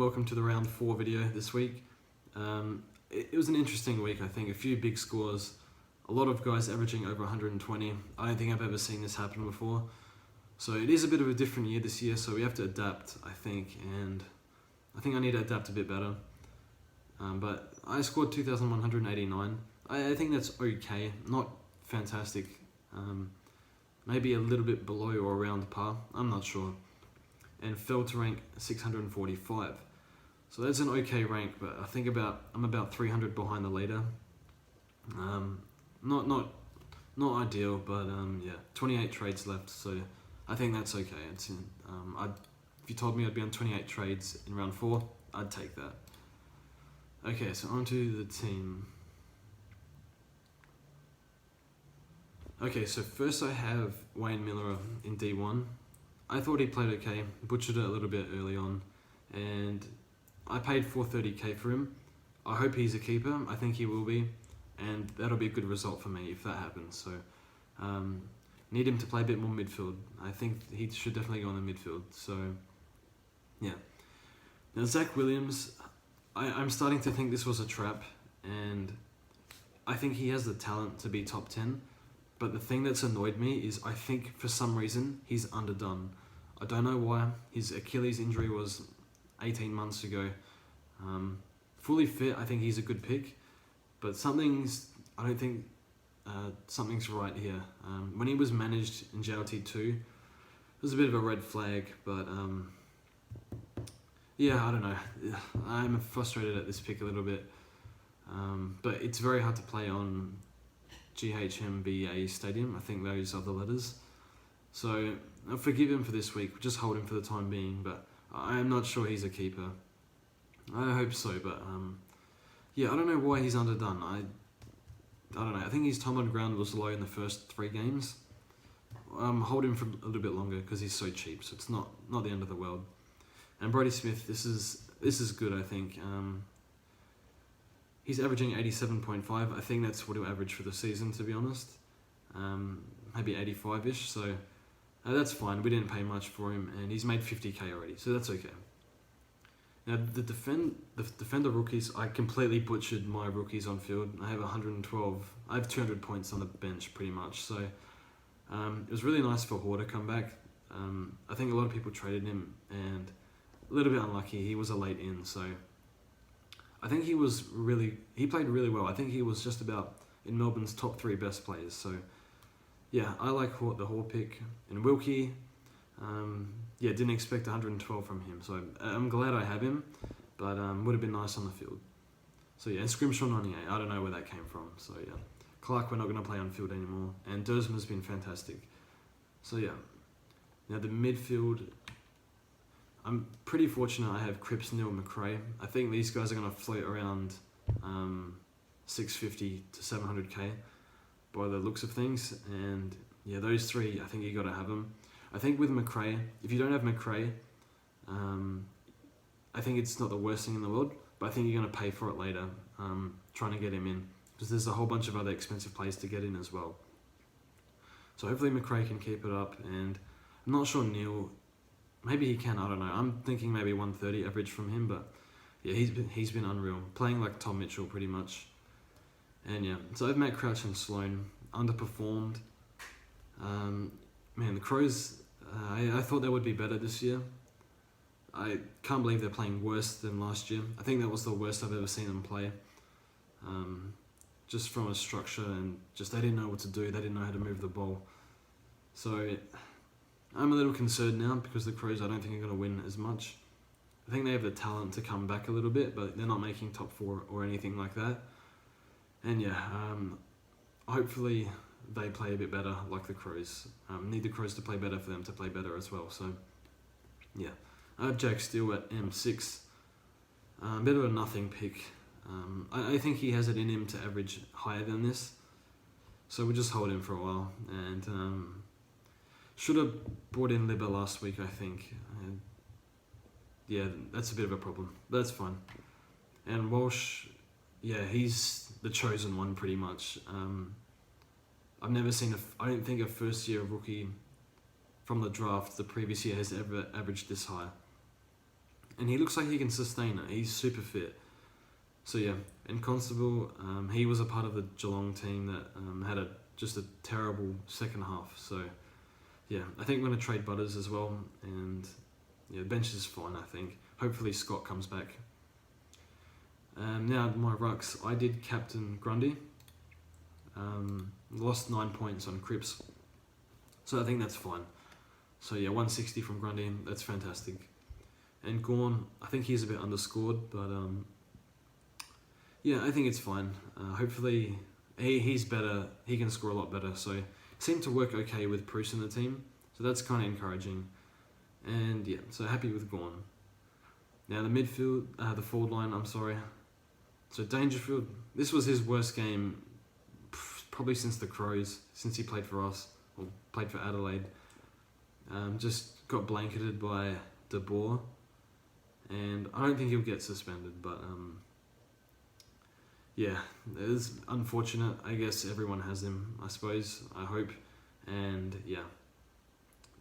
welcome to the round 4 video this week. It was an interesting week, I think. A few big scores, a lot of guys averaging over 120. I don't think I've ever seen this happen before. So it is a bit of a different year this year, so we have to adapt, I think, and I think I need to adapt a bit better. But I scored 2,189. I think that's okay, not fantastic. Maybe a little bit below or around par, I'm not sure. And fell to rank 645. So that's an okay rank, but I think I'm about 300 behind the leader. Not ideal, but yeah, 28 trades left, so I think that's okay. It's if you told me I'd be on 28 trades in round 4, I'd take that. Okay, so on to the team. Okay, so first I have Wayne Miller in D1. I thought he played okay, butchered it a little bit early on, and I paid 430k for him. I hope he's a keeper. I think he will be, and that'll be a good result for me if that happens. So, need him to play a bit more midfield. I think he should definitely go on the midfield. So, yeah. Now Zach Williams, I'm starting to think this was a trap, and I think he has the talent to be top 10. But the thing that's annoyed me is I think for some reason he's underdone. I don't know why. His Achilles injury was 18 months ago. Fully fit, I think he's a good pick. But I don't think something's right here. When he was managed in JLT2, it was a bit of a red flag. But yeah, I don't know. I'm frustrated at this pick a little bit. But it's very hard to play on GHMBA Stadium. I think those are the letters. So I'll forgive him for this week. Just hold him for the time being. But I am not sure he's a keeper. I hope so. But yeah, I don't know why he's underdone. I don't know. I think his time on ground was low in the first 3 games. Hold him for a little bit longer because he's so cheap. So it's not the end of the world. And Brodie Smith, this is good. I think. He's averaging 87.5. I think that's what he'll average for the season, to be honest. Maybe 85-ish, so that's fine. We didn't pay much for him, and he's made 50k already, so that's okay. Now, the defender rookies, I completely butchered my rookies on field. I have 112. I have 200 points on the bench, pretty much, so it was really nice for Hoare to come back. I think a lot of people traded him, and a little bit unlucky. He was a late in, so I think he played really well. I think he was just about in Melbourne's top 3 best players. So, yeah, I like the Hoare pick. And Wilkie, yeah, didn't expect 112 from him. So I'm glad I have him, but would have been nice on the field. So, yeah, and Scrimshaw 98, I don't know where that came from. So, yeah, Clark, we're not going to play on field anymore. And Dersman's been fantastic. So, yeah. Now, the midfield, I'm pretty fortunate I have Cripps, Neil, McRae. I think these guys are going to float around 650 to 700k by the looks of things. And yeah, those 3, I think you got to have them. I think with McRae, if you don't have McRae, I think it's not the worst thing in the world, but I think you're going to pay for it later, trying to get him in, because there's a whole bunch of other expensive players to get in as well. So hopefully McRae can keep it up, and I'm not sure Neil. Maybe he can, I don't know. I'm thinking maybe 130 average from him, but yeah, he's been unreal. Playing like Tom Mitchell pretty much. And yeah, so I've Matt Crouch and Sloan, underperformed. Man, the Crows, I thought they would be better this year. I can't believe they're playing worse than last year. I think that was the worst I've ever seen them play. Just from a structure, and just they didn't know what to do. They didn't know how to move the ball. So I'm a little concerned now because the Crows, I don't think are going to win as much. I think they have the talent to come back a little bit, but they're not making top 4 or anything like that. And yeah, hopefully they play a bit better like the Crows. Need the Crows to play better for them to play better as well. So yeah, I have Jack Steele at M6. Bit of a nothing pick. I think he has it in him to average higher than this. So we'll just hold him for a while. And should have brought in Libba last week, I think. And yeah, that's a bit of a problem, but that's fine. And Walsh, yeah, he's the chosen one pretty much. I've never seen I don't think a first year rookie from the draft the previous year has ever averaged this high. and he looks like he can sustain it. He's super fit. So yeah, and Constable, he was a part of the Geelong team that had just a terrible second half. So yeah, I think we're going to trade Butters as well, and yeah, the bench is fine, I think. Hopefully Scott comes back. Now my rucks, I did captain Grundy. Lost 9 points on Cripps, so I think that's fine. So yeah, 160 from Grundy, that's fantastic. And Gawn, I think he's a bit underscored, but yeah, I think it's fine. Hopefully he's better, he can score a lot better, so seemed to work okay with Bruce in the team, so that's kind of encouraging. And yeah, so happy with Gawn. Now the midfield, the forward line, I'm sorry. So Dangerfield, this was his worst game probably since the Crows, since he played for us, or played for Adelaide. Just got blanketed by De Boer, and I don't think he'll get suspended, but yeah, it is unfortunate. I guess everyone has him, I suppose, I hope, and yeah.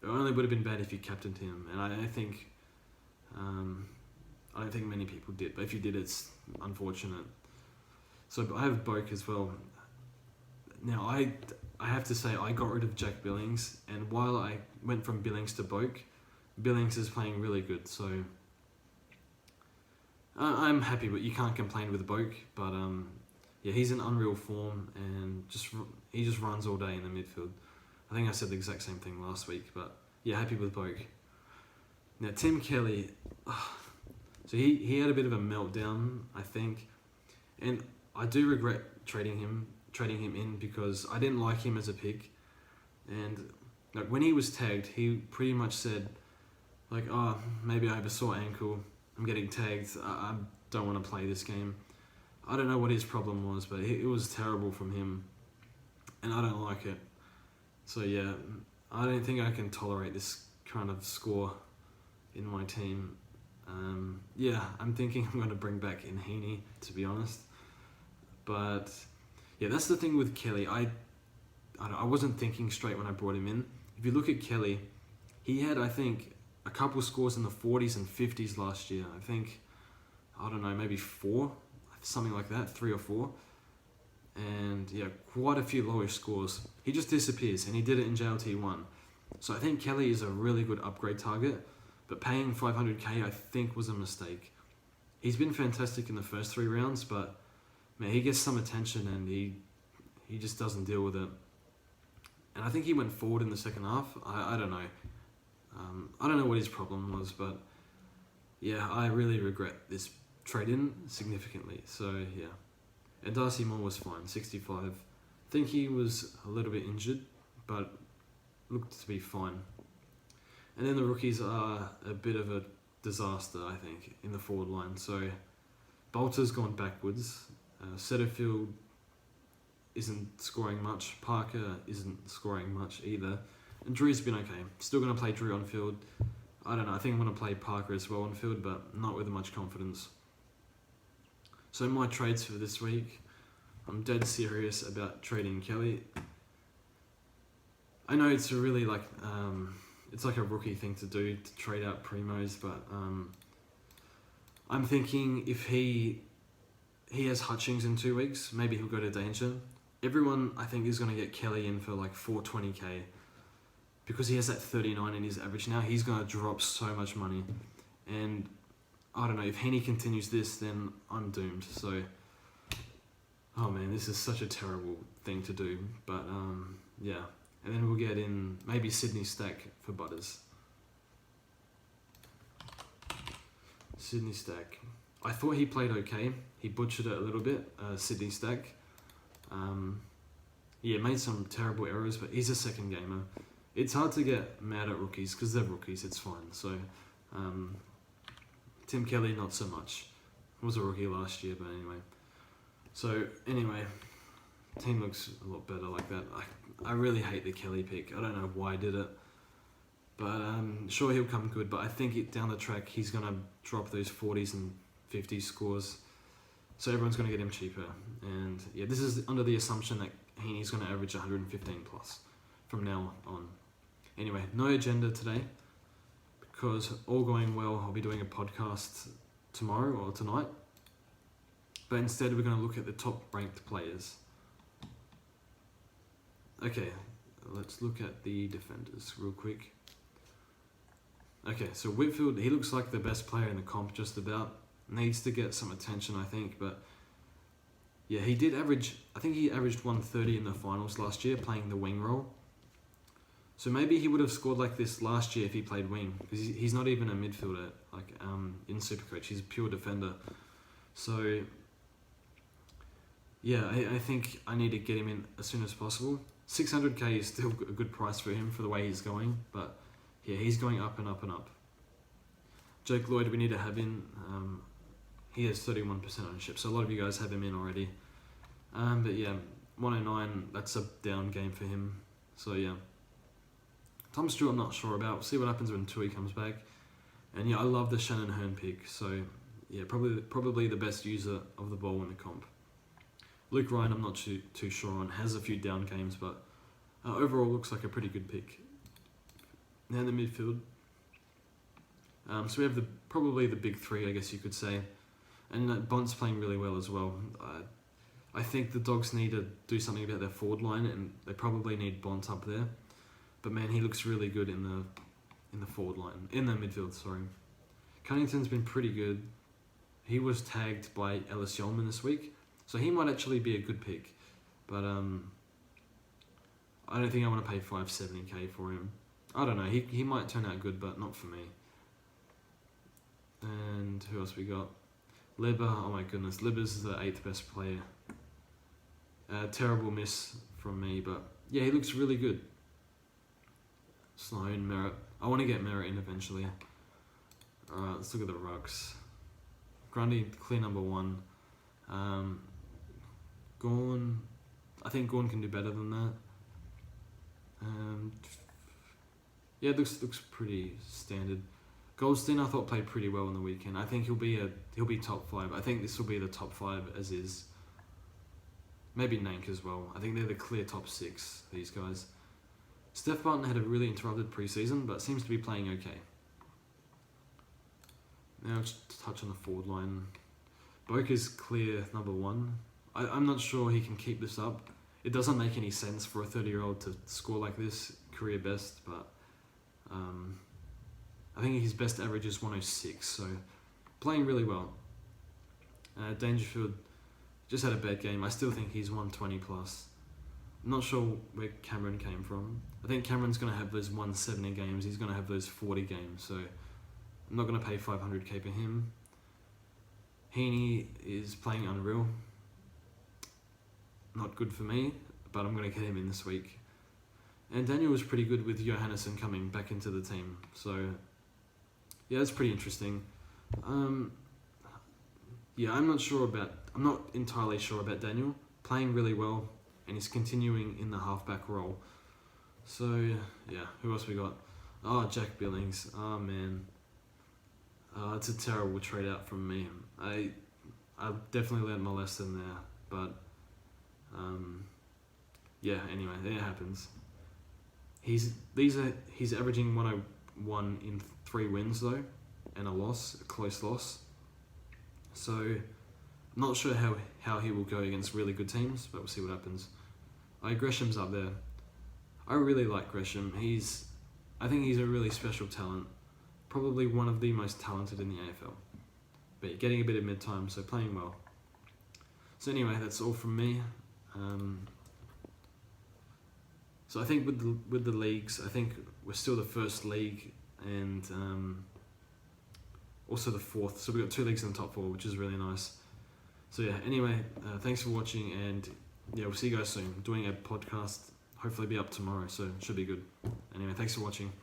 It only would have been bad if you captained him, and I think I don't think many people did, but if you did, it's unfortunate. So I have Boak as well. Now I have to say I got rid of Jack Billings, and while I went from Billings to Boak, Billings is playing really good, so I'm happy, but you can't complain with Boak. But yeah, he's in unreal form, and he just runs all day in the midfield. I think I said the exact same thing last week, but yeah, happy with Boak. Now Tim Kelly, so he had a bit of a meltdown, I think, and I do regret trading him in because I didn't like him as a pick, and like when he was tagged, he pretty much said like, oh, maybe I have a sore ankle, I'm getting tagged, I don't want to play this game. I don't know what his problem was, but it was terrible from him, and I don't like it. So yeah, I don't think I can tolerate this kind of score in my team. Yeah, I'm thinking I'm going to bring back in Heeney, to be honest. But yeah, that's the thing with Kelly. I wasn't thinking straight when I brought him in. If you look at Kelly, he had, I think, a couple scores in the 40s and 50s last year. I think, I don't know, maybe 4, something like that, 3 or 4. And yeah, quite a few lower scores. He just disappears, and he did it in JLT1. So I think Kelly is a really good upgrade target, but paying 500k I think was a mistake. He's been fantastic in the first 3 rounds, but man, he gets some attention and he just doesn't deal with it. And I think he went forward in the second half. I don't know. I don't know what his problem was, but yeah, I really regret this trade-in significantly. So yeah. And Darcy Moore was fine, 65. I think he was a little bit injured, but looked to be fine. And then the rookies are a bit of a disaster, I think, in the forward line. So Bolter's gone backwards. Setterfield isn't scoring much. Parker isn't scoring much either. And Drew's been okay. Still going to play Drew on field. I don't know, I think I'm going to play Parker as well on field, but not with much confidence. So my trades for this week, I'm dead serious about trading Kelly. I know it's a really it's like a rookie thing to do, to trade out primos, but I'm thinking if he has Hutchings in 2 weeks, maybe he'll go to Danger. Everyone, I think, is going to get Kelly in for like 420k. Because he has that 39 in his average now, he's going to drop so much money. And I don't know, if Heeney continues this, then I'm doomed. So, oh man, this is such a terrible thing to do. But yeah. And then we'll get in maybe Sydney Stack for Butters. Sydney Stack. I thought he played okay. He butchered it a little bit, Sydney Stack. Yeah, made some terrible errors, but he's a second gamer. It's hard to get mad at rookies because they're rookies, it's fine. So, Tim Kelly, not so much. He was a rookie last year, but anyway. So, anyway, team looks a lot better like that. I really hate the Kelly pick. I don't know why I did it. But sure, he'll come good. But I think down the track, he's going to drop those 40s and 50s scores. So everyone's going to get him cheaper. And yeah, this is under the assumption that Heeney's going to average 115 plus from now on. Anyway, no agenda today because all going well, I'll be doing a podcast tomorrow or tonight. But instead, we're going to look at the top ranked players. Okay, let's look at the defenders real quick. Okay, so Whitfield, he looks like the best player in the comp just about. Needs to get some attention, I think, but yeah, he did average, I think he averaged 130 in the finals last year playing the wing role. So maybe he would have scored like this last year if he played wing, because he's not even a midfielder like in Supercoach, he's a pure defender. So yeah, I think I need to get him in as soon as possible. 600k is still a good price for him for the way he's going, but yeah, he's going up and up and up. Jake Lloyd, we need to have in. He has 31% ownership, so a lot of you guys have him in already. But yeah, 109, that's a down game for him. So yeah. Tom Stewart, I'm not sure about. We'll see what happens when Tui comes back. And yeah, I love the Shannon Hearn pick. So yeah, probably the best user of the ball in the comp. Luke Ryan, I'm not too sure on. Has a few down games, but overall looks like a pretty good pick. Now in the midfield. So we have probably the big three, I guess you could say. And Bont's playing really well as well. I think the Dogs need to do something about their forward line, and they probably need Bont up there. But man, he looks really good in the forward line, in the midfield. Sorry, Cunnington's been pretty good. He was tagged by Ellis Yeoman this week, so he might actually be a good pick. But I don't think I want to pay 570k for him. I don't know. He might turn out good, but not for me. And who else we got? Leber, oh my goodness, Leber's the 8th best player. Terrible miss from me, but yeah, he looks really good. Sloan, Merritt. I want to get Merritt in eventually. Alright, let's look at the rucks. Grundy, clear number 1. Gawn, I think Gawn can do better than that. Yeah, it looks pretty standard. Goldstein, I thought, played pretty well on the weekend. I think he'll be top 5. I think this will be the top 5 as is. Maybe Nank as well. I think they're the clear top 6, these guys. Steph Barton had a really interrupted preseason, but seems to be playing okay. Now just touch on the forward line. Boak is clear number 1. I'm not sure he can keep this up. It doesn't make any sense for a 30-year-old to score like this, career best, but I think his best average is 106, so playing really well. Dangerfield just had a bad game. I still think he's 120 plus. I'm not sure where Cameron came from. I think Cameron's going to have those 170 games. He's going to have those 40 games, so I'm not going to pay 500k for him. Heeney is playing unreal. Not good for me, but I'm going to get him in this week. And Daniel was pretty good with Johannesson coming back into the team, so yeah, that's pretty interesting. Yeah, I'm not entirely sure about Daniel. Playing really well, and he's continuing in the halfback role. So yeah, who else we got? Oh, Jack Billings. Oh man, it's a terrible trade out from me. I definitely learned my lesson there, but yeah. Anyway, it happens. He's averaging 101 in 3 wins though, and a close loss. So not sure how he will go against really good teams, but we'll see what happens. Gresham's up there. I really like Gresham. I think he's a really special talent. Probably one of the most talented in the AFL. But getting a bit of mid-time, so playing well. So anyway, that's all from me. So I think with the leagues, I think we're still the first league and also the 4th. So we've got 2 leagues in the top 4, which is really nice. So yeah, anyway, thanks for watching, and yeah, we'll see you guys soon. I'm doing a podcast, hopefully be up tomorrow, so it should be good. Anyway, thanks for watching.